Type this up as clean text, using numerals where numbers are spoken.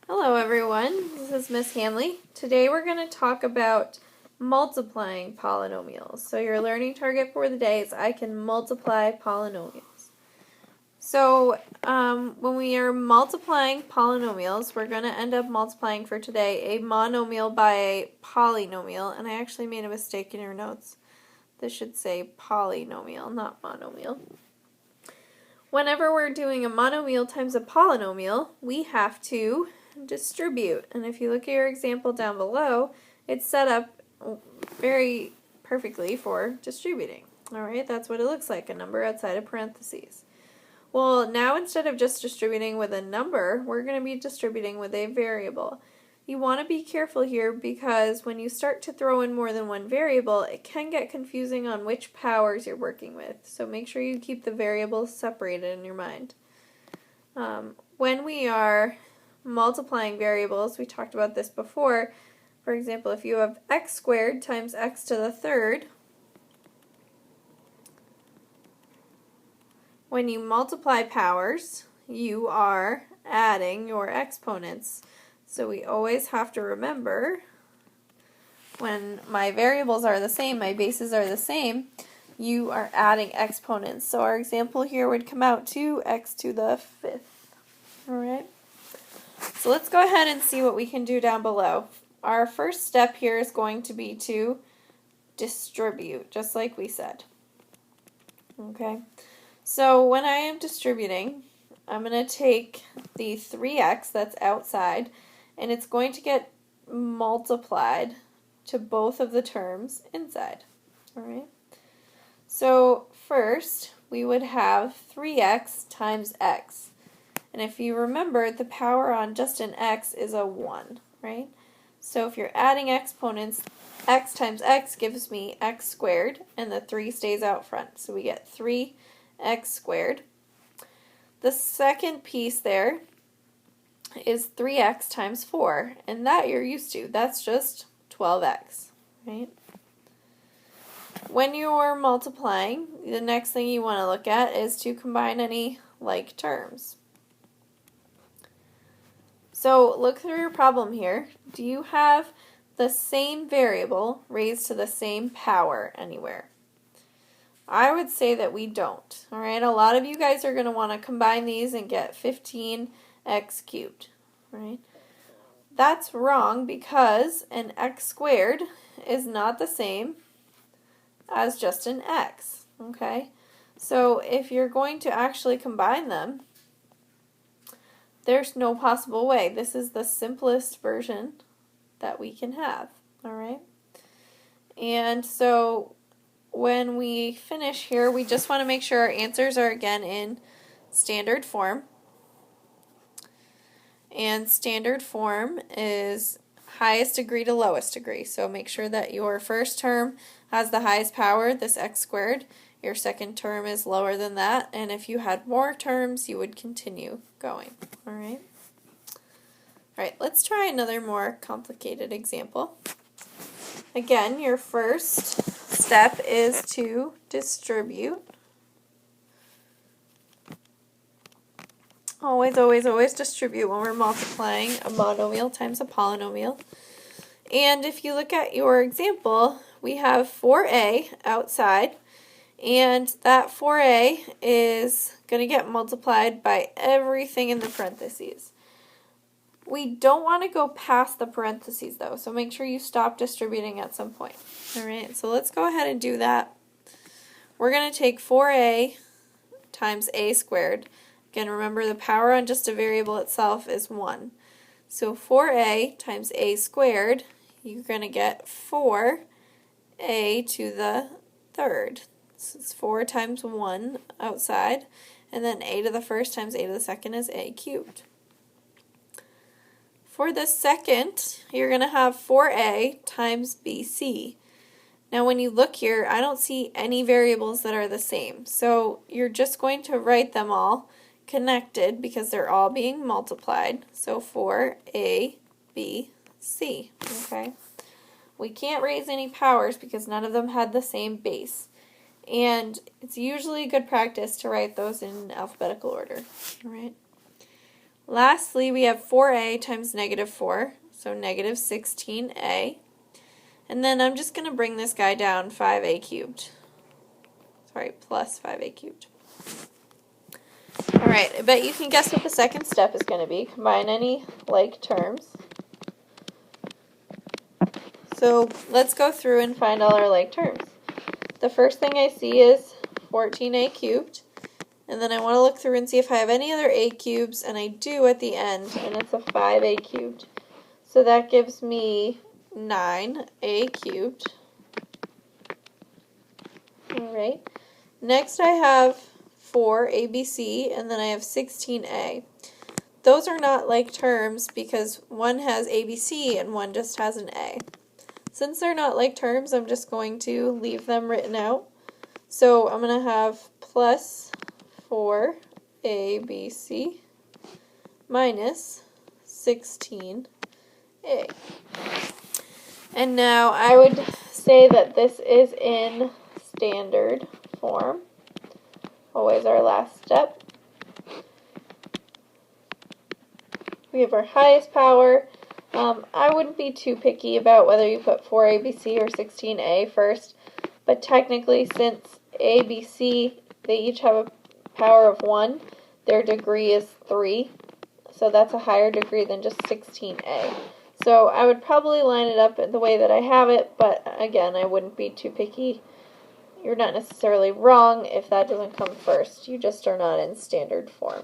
Hello everyone, this is Miss Hanley. Today we're going to talk about multiplying polynomials. So your learning target for the day is I can multiply polynomials. So when we are multiplying polynomials, we're going to end up multiplying for today a monomial by a polynomial. And I actually made a mistake in your notes. This should say polynomial, not monomial. Whenever we're doing a monomial times a polynomial, we have to distribute. And if you look at your example down below, it's set up very perfectly for distributing. Alright, that's what it looks like, a number outside of parentheses. Well, now instead of just distributing with a number, we're going to be distributing with a variable. You want to be careful here because when you start to throw in more than one variable, it can get confusing on which powers you're working with. So make sure you keep the variables separated in your mind. When we are multiplying variables, we talked about this before. For example, if you have x squared times x to the third, when you multiply powers, you are adding your exponents. So we always have to remember when my variables are the same, my bases are the same, you are adding exponents. So our example here would come out to x to the fifth. Alright? So let's go ahead and see what we can do down below. Our first step here is going to be to distribute, just like we said. Okay? So when I am distributing, I'm going to take the 3x that's outside, and it's going to get multiplied to both of the terms inside. Alright? So first, we would have 3x times x. And if you remember, the power on just an x is a 1, right? So if you're adding exponents, x times x gives me x squared, and the 3 stays out front. So we get 3x squared. The second piece there is 3x times 4, and that you're used to. That's just 12x, right? When you're multiplying, the next thing you want to look at is to combine any like terms. So look through your problem here. Do you have the same variable raised to the same power anywhere? I would say that we don't. Alright, a lot of you guys are going to want to combine these and get 15x cubed. Right? That's wrong because an x squared is not the same as just an x. Okay? So if you're going to actually combine them, there's no possible way. This is the simplest version that we can have. Alright? And so when we finish here, we just want to make sure our answers are again in standard form. And standard form is highest degree to lowest degree. So make sure that your first term has the highest power, this x squared. Your second term is lower than that. And if you had more terms, you would continue going. Alright? Alright, let's try another more complicated example. Again, your first step is to distribute. Always, always, always distribute when we're multiplying a monomial times a polynomial. And if you look at your example, we have 4a outside, and that 4a is going to get multiplied by everything in the parentheses. We don't want to go past the parentheses though, so make sure you stop distributing at some point. Alright, so let's go ahead and do that. We're going to take 4a times a squared. Again, remember the power on just a variable itself is 1. So 4a times a squared, you're going to get 4a to the third. So it's 4 times 1 outside, and then a to the first times a to the second is a cubed. For the second, you're going to have 4a times bc. Now when you look here, I don't see any variables that are the same. So you're just going to write them all connected because they're all being multiplied. So 4a, b, c. Okay? We can't raise any powers because none of them had the same base. And it's usually good practice to write those in alphabetical order. All right? Lastly, we have 4a times negative 4, so negative 16a. And then I'm just going to bring this guy down 5a cubed. Sorry, plus 5a cubed. Alright, I bet you can guess what the second step is going to be. Combine any like terms. So let's go through and find all our like terms. The first thing I see is 14a cubed. And then I want to look through and see if I have any other a cubes, and I do at the end, and it's a 5a cubed. So that gives me 9a cubed. Alright. Next I have 4abc, and then I have 16a. Those are not like terms because one has abc and one just has an a. Since they're not like terms, I'm just going to leave them written out. So I'm going to have plus 4abc minus 16a. And now I would say that this is in standard form. Always our last step. We have our highest power. I wouldn't be too picky about whether you put 4abc or 16a first, but technically since abc, they each have a power of 1, their degree is 3, so that's a higher degree than just 16a. So I would probably line it up the way that I have it, but again, I wouldn't be too picky. You're not necessarily wrong if that doesn't come first, you just are not in standard form.